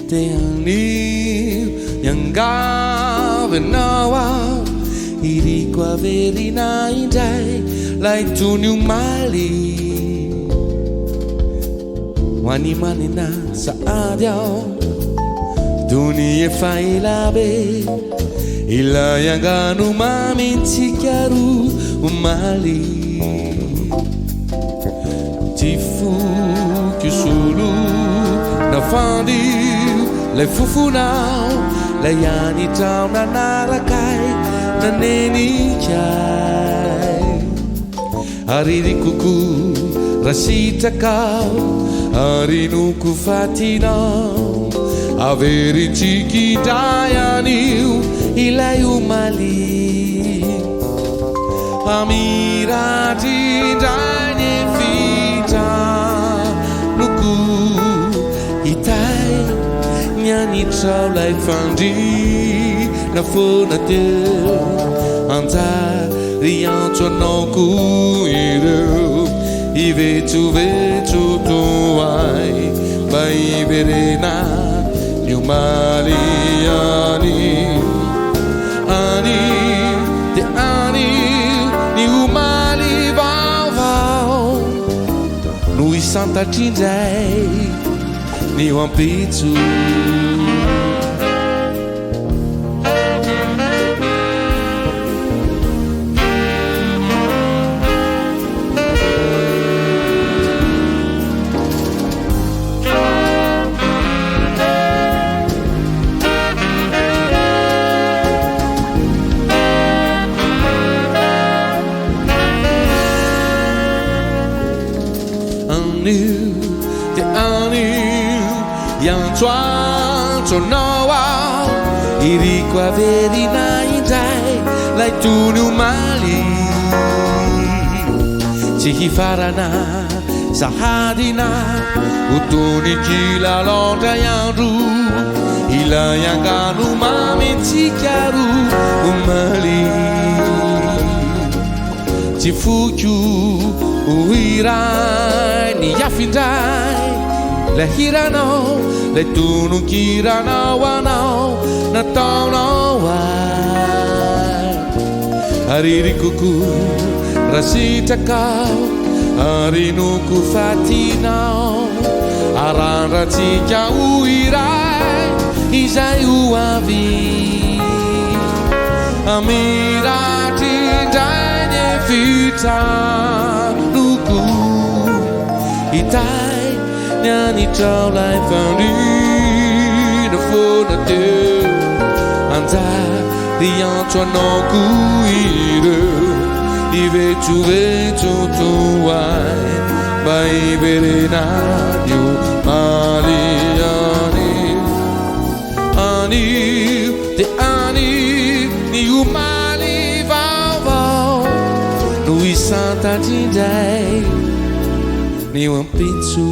anil yang gavenawa iriko averina indray lai tony omaly ho any manina sady ao tony efa ela be ilay angano mamintsika ro omaly tsy foky solo nafandio lay fofonao lay anitrao nanarakay nanenikay ariry koko rasitrakao arinoko fatinao averintsykindray anio ilay omaly amiratrindray ny vitranoko hitay nianitrao lay fandrina fona teo anjary antso anaoko ireo ivetsovetso toay mba iverena ny omaly anio de anio ny omaly vaovao no isantatrindray ny ampitso de anio iantsoantsoanao ao iriko averina indray lay tony omaly tsy hifarana sahadina ho tony kilalondray andro ilay angano mamintsika ro omaly tsy foko ho iray ny afindray lay hiranao lay tonokiranao anao nataonao ay ariry koko rasitrakao arinoko fatinao arandratsika ho iray izay ho avy amiratrindray ny vitranoko hitay nianitrao lay fandrina fona teo anjary antso anaoko ireo ivetsovetso toay mba iverena ny omaly anio de anio ny omaly vaovao no isantatrindray ny ampitso